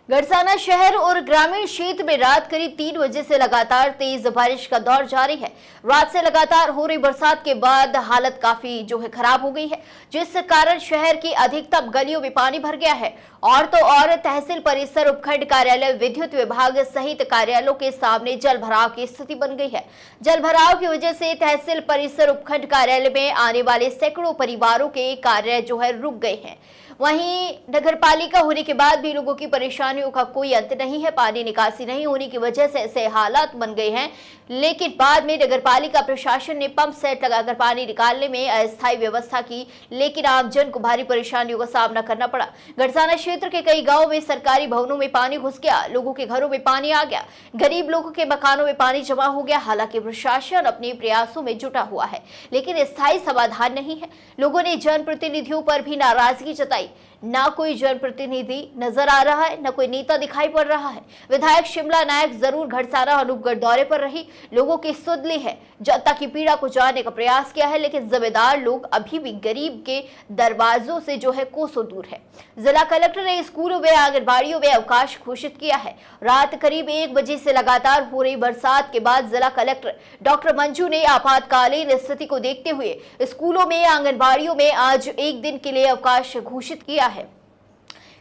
गड़साना शहर और ग्रामीण क्षेत्र में रात करीब 3 बजे से लगातार तेज बारिश का दौर जारी है। रात से लगातार हो रही बरसात के बाद हालत काफी खराब हो गई है, जिस कारण शहर की अधिकतम गलियों में पानी भर गया है। और तो और तहसील परिसर, उपखंड कार्यालय, विद्युत विभाग सहित कार्यालयों के सामने जल भराव की स्थिति बन गई है। जल भराव की वजह से तहसील परिसर, उपखंड कार्यालय में आने वाले सैकड़ों परिवारों के कार्य रुक गए हैं। वहीं नगर पालिका होने के बाद भी लोगों की परेशानियों का कोई अंत नहीं है। पानी निकासी नहीं होने की वजह से ऐसे हालात बन गए हैं, लेकिन बाद में नगर पालिका प्रशासन ने पंप सेट लगाकर पानी निकालने में अस्थायी व्यवस्था की, लेकिन आमजन को भारी परेशानियों का सामना करना पड़ा। गड़साना क्षेत्र के कई गांवों में सरकारी भवनों में पानी घुस गया, लोगों के घरों में पानी आ गया, गरीब लोगों के मकानों में पानी जमा हो गया। हालांकि प्रशासन अपने प्रयासों में जुटा हुआ है, लेकिन स्थायी समाधान नहीं है। लोगों ने जनप्रतिनिधियों पर भी नाराजगी जताई। ना कोई जनप्रतिनिधि नजर आ रहा है, ना कोई नेता दिखाई पड़ रहा है। विधायक शिमला नायक जरूर घड़साना अनूपगढ़ दौरे पर रही, लोगों की सुध ली है, जनता की पीड़ा को जानने का प्रयास किया है, लेकिन जिम्मेदार लोग अभी भी गरीब के दरवाजों से कोसों दूर है। जिला कलेक्टर ने स्कूलों में, आंगनबाड़ियों में अवकाश घोषित किया है। रात करीब 1 बजे से लगातार हो रही बरसात के बाद जिला कलेक्टर डॉक्टर मंजू ने आपातकालीन स्थिति को देखते हुए स्कूलों में, आंगनबाड़ियों में आज एक दिन के लिए अवकाश घोषित किया है।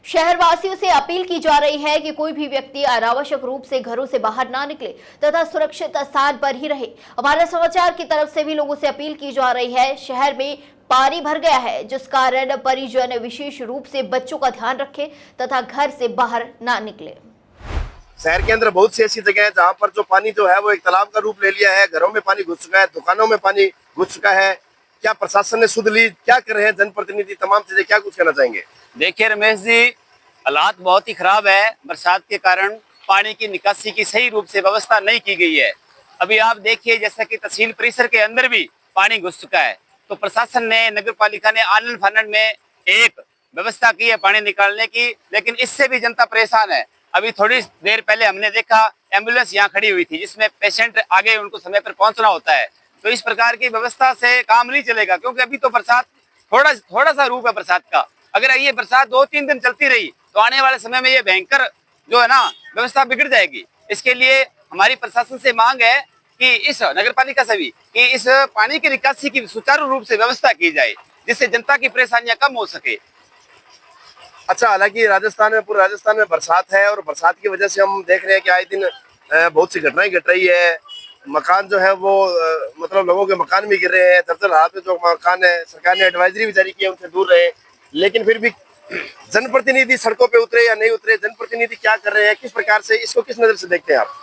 शहरवासियों से अपील की जा रही है कि कोई भी व्यक्ति अनावश्यक रूप से घरों से बाहर ना निकले तथा सुरक्षित स्थान पर ही रहे। हमारे समाचार की तरफ से भी लोगों से अपील की जा रही है। शहर में पानी भर गया है, जिस कारण परिजन विशेष रूप से बच्चों का ध्यान रखें तथा घर से बाहर ना निकले। शहर के अंदर बहुत सी ऐसी जगह है जहाँ पर जो पानी जो है वो एक तालाब का रूप ले लिया है। घरों में पानी घुस चुका है, दुकानों में पानी घुस चुका है। क्या प्रशासन ने सुध ली? क्या कर रहे हैं जनप्रतिनिधि? तमाम चीजें क्या कुछ कहना चाहेंगे? देखिए रमेश जी, हालात बहुत ही खराब है। बरसात के कारण पानी की निकासी की सही रूप से व्यवस्था नहीं की गई है। अभी आप देखिए, जैसा कि तहसील परिसर के अंदर भी पानी घुस चुका है, तो प्रशासन ने, नगर पालिका ने आनन फानन में एक व्यवस्था की है पानी निकालने की, लेकिन इससे भी जनता परेशान है। अभी थोड़ी देर पहले हमने देखा एम्बुलेंस यहाँ खड़ी हुई थी, जिसमें पेशेंट आगे उनको समय पर पहुंचना होता है। तो इस प्रकार की व्यवस्था से काम नहीं चलेगा, क्योंकि अभी तो बरसात थोड़ा सा रूप है बरसात का। अगर ये बरसात 2-3 दिन चलती रही तो आने वाले समय में ये भयंकर व्यवस्था बिगड़ जाएगी। इसके लिए हमारी प्रशासन से मांग है कि इस नगर पालिका से भी कि इस पानी की निकासी की सुचारू रूप से व्यवस्था की जाए, जिससे जनता की परेशानियां कम हो सके। अच्छा, हालांकि राजस्थान में, पूरे राजस्थान में बरसात है और बरसात की वजह से हम देख रहे हैं कि आए दिन बहुत सी घटनाएं घट रही है। मकान जो है वो मतलब लोगों के मकान भी गिर रहे हैं। जर्जर हालत में जो मकान है, सरकार ने एडवाइजरी भी जारी की है उनसे दूर रहे, लेकिन फिर भी जनप्रतिनिधि सड़कों पे उतरे या नहीं उतरे, जनप्रतिनिधि क्या कर रहे हैं, किस प्रकार से, इसको किस नजर से देखते हैं आप?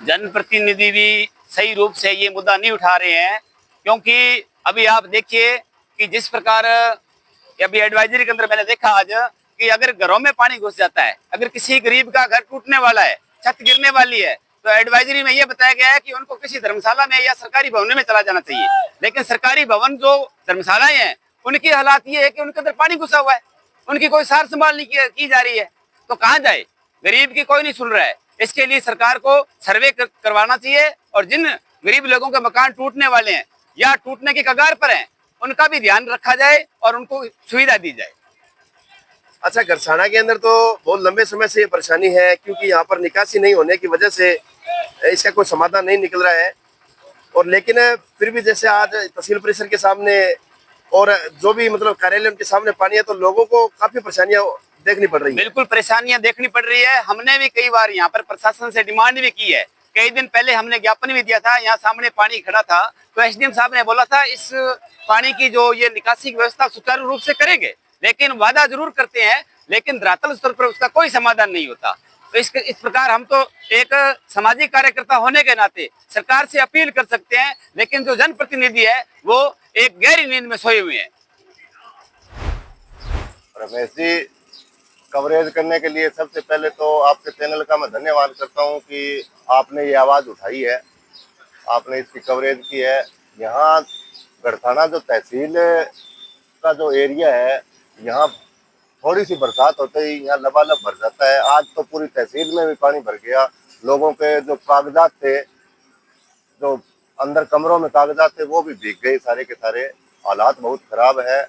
जनप्रतिनिधि भी सही रूप से ये मुद्दा नहीं उठा रहे हैं, क्योंकि अभी आप देखिए कि जिस प्रकार अभी एडवाइजरी के अंदर मैंने देखा आज कि अगर घरों में पानी घुस जाता है, अगर किसी गरीब का घर टूटने वाला है, छत गिरने वाली है, तो एडवाइजरी में यह बताया गया है कि उनको किसी धर्मशाला में या सरकारी भवन में चला जाना चाहिए। लेकिन सरकारी भवन, जो धर्मशालाएं हैं, उनकी हालात ये है कि उनके अंदर पानी घुसा हुआ है, उनकी कोई सार संभाल नहीं की जा रही है। तो कहाँ जाए? गरीब की कोई नहीं सुन रहा है। इसके लिए सरकार को सर्वे करवाना चाहिए और जिन गरीब लोगों के मकान टूटने वाले हैं या टूटने की कगार पर हैं, उनका भी ध्यान रखा जाए और उनको सुविधा दी जाए। अच्छा, गड़साना के अंदर तो बहुत लंबे समय से ये परेशानी है, क्योंकि यहाँ पर निकासी नहीं होने की वजह से इसका कोई समाधान नहीं निकल रहा है। और लेकिन फिर भी जैसे आज तहसील परिसर के सामने और जो भी मतलब कार्यालय उनके सामने पानी है, तो लोगों को काफी परेशानियां देखनी पड़ रही है। बिल्कुल परेशानियां देखनी पड़ रही है। हमने भी कई बार यहाँ पर प्रशासन से डिमांड भी की है। कई दिन पहले हमने ज्ञापन भी दिया था, यहाँ सामने पानी खड़ा था, तो एसडीएम साहब ने बोला था इस पानी की जो ये निकासी की व्यवस्था सुचारू रूप से करेंगे, लेकिन वादा जरूर करते हैं, लेकिन धरातल स्तर पर उसका कोई समाधान नहीं होता। तो इस प्रकार हम तो एक सामाजिक कार्यकर्ता होने के नाते सरकार से अपील कर सकते हैं, लेकिन जो जनप्रतिनिधि है वो एक गहरी नींद में सोए हुए हैं। रमेश जी, कवरेज करने के लिए सबसे पहले तो आपके चैनल का मैं धन्यवाद करता हूं कि आपने ये आवाज़ उठाई है, आपने इसकी कवरेज की है। यहाँ गड़साना जो तहसील का जो एरिया है, यहाँ थोड़ी सी बरसात होते ही यहाँ लबालब भर जाता है। आज तो पूरी तहसील में भी पानी भर गया। लोगों के जो कागजात थे, जो अंदर कमरों में कागजात थे, वो भी भीग गए सारे के सारे। हालात बहुत खराब है।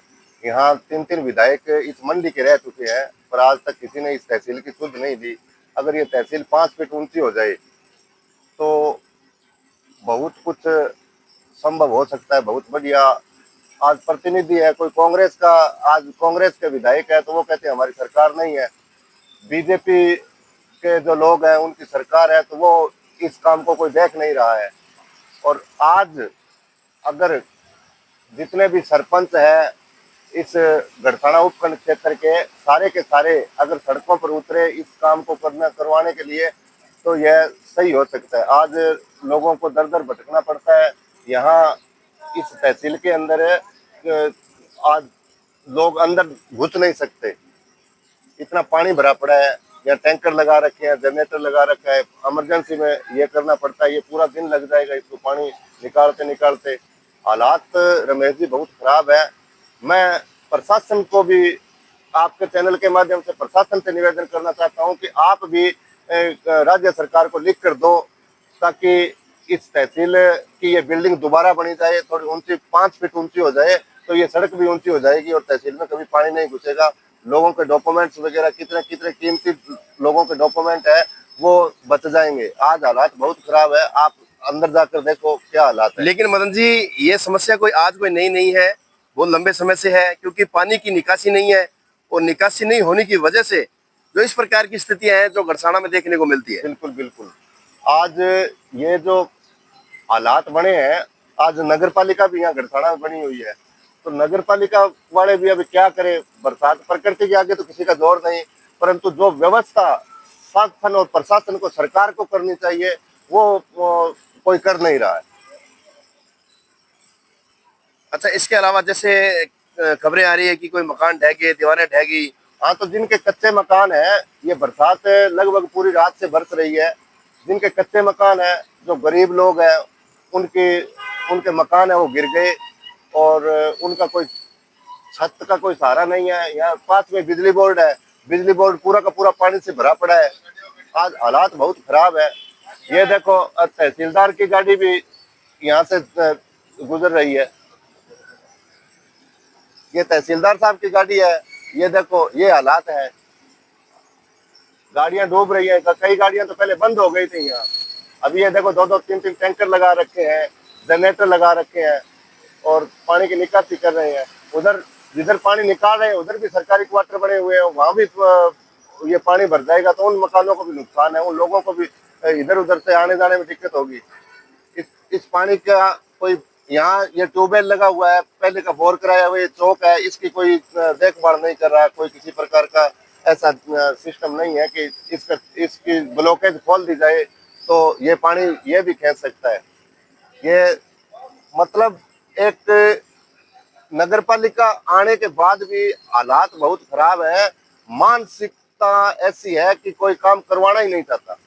यहाँ 3-3 विधायक इस मंडी के रह चुके हैं, पर आज तक किसी ने इस तहसील की सुध नहीं दी। अगर ये तहसील 5 फीट ऊंची हो जाए तो बहुत कुछ संभव हो सकता है, बहुत बढ़िया। आज प्रतिनिधि है कोई कांग्रेस का, आज कांग्रेस के विधायक है तो वो कहते हैं हमारी सरकार नहीं है। बीजेपी के जो लोग हैं उनकी सरकार है तो वो इस काम को कोई देख नहीं रहा है। और आज अगर जितने भी सरपंच है इस गढ़साना उपखंड क्षेत्र के सारे अगर सड़कों पर उतरे इस काम को करवाने के लिए तो यह सही हो सकता है। आज लोगों को दर दर भटकना पड़ता है। यहाँ इस तहसील के अंदर आज लोग अंदर घुस नहीं सकते, इतना पानी भरा पड़ा है। यहाँ टैंकर लगा रखे हैं, जनरेटर लगा रखा है, इमरजेंसी में ये करना पड़ता है। ये पूरा दिन लग जाएगा इसको पानी निकालते निकालते। हालात रमेश जी बहुत खराब है। मैं प्रशासन को भी आपके चैनल के माध्यम से प्रशासन से निवेदन करना चाहता हूं कि आप भी राज्य सरकार को लिख कर दो ताकि इस तहसील की ये बिल्डिंग दोबारा बनी जाए, थोड़ी ऊंची 5 फीट ऊंची हो जाए तो ये सड़क भी ऊंची हो जाएगी और तहसील में कभी पानी नहीं घुसेगा। लोगों के डॉक्यूमेंट्स वगैरह कितने कितने कीमती लोगों के डॉक्यूमेंट है वो बच जाएंगे। आज हालात बहुत खराब है, आप अंदर जाकर देखो क्या हालात है। लेकिन मदन जी ये समस्या कोई आज कोई नई नहीं है, बहुत लंबे समय से है, क्योंकि पानी की निकासी नहीं है और निकासी नहीं होने की वजह से जो इस प्रकार की स्थितियां हैं जो गढ़साना में देखने को मिलती है। बिल्कुल बिल्कुल। आज ये जो हालात बने हैं, आज नगर पालिका भी यहाँ गढ़साना में बनी हुई है तो नगर पालिका वाले भी अभी क्या करें। बरसात प्रकृति के आगे तो किसी का जोर नहीं, परंतु जो व्यवस्था शासन और प्रशासन को सरकार को करनी चाहिए वो कोई कर नहीं रहा है। अच्छा, इसके अलावा जैसे खबरें आ रही है कि कोई मकान ढह गए, दीवारें ढह गई। हाँ, तो जिनके कच्चे मकान है, ये बरसात लगभग पूरी रात से बरस रही है, जिनके कच्चे मकान है, जो गरीब लोग हैं उनके मकान है वो गिर गए और उनका कोई छत का कोई सहारा नहीं है। यहाँ पास में बिजली बोर्ड है, बिजली बोर्ड पूरा का पूरा पानी से भरा पड़ा है। आज हालात बहुत खराब है। ये देखो तहसीलदार की गाड़ी भी यहाँ से गुजर रही है, ये तहसीलदार साहब की गाड़ी है। ये देखो ये हालात है, गाड़ियां डूब रही है। कई गाड़ियां तो पहले बंद हो गई थी यहाँ, अभी ये देखो 2-2, 3-3 टैंकर लगा रखे हैं, जनरेटर लगा रखे हैं और पानी की निकासी कर रहे हैं। उधर जिधर पानी निकाल रहे हैं उधर भी सरकारी क्वार्टर बने हुए हैं, वहां भी ये पानी भर जाएगा तो उन मकानों को भी नुकसान है, उन लोगों को भी इधर उधर से आने जाने में दिक्कत होगी। इस पानी का कोई यहाँ ये ट्यूबवेल लगा हुआ है, पहले का बोर कराया हुआ ये चौक है, इसकी कोई देखभाल नहीं कर रहा, कोई किसी प्रकार का ऐसा सिस्टम नहीं है कि इसकी ब्लॉकेज खोल दी जाए तो ये पानी ये भी खींच सकता है। ये मतलब एक नगर पालिका आने के बाद भी हालात बहुत खराब है। मानसिकता ऐसी है कि कोई काम करवाना ही नहीं चाहता।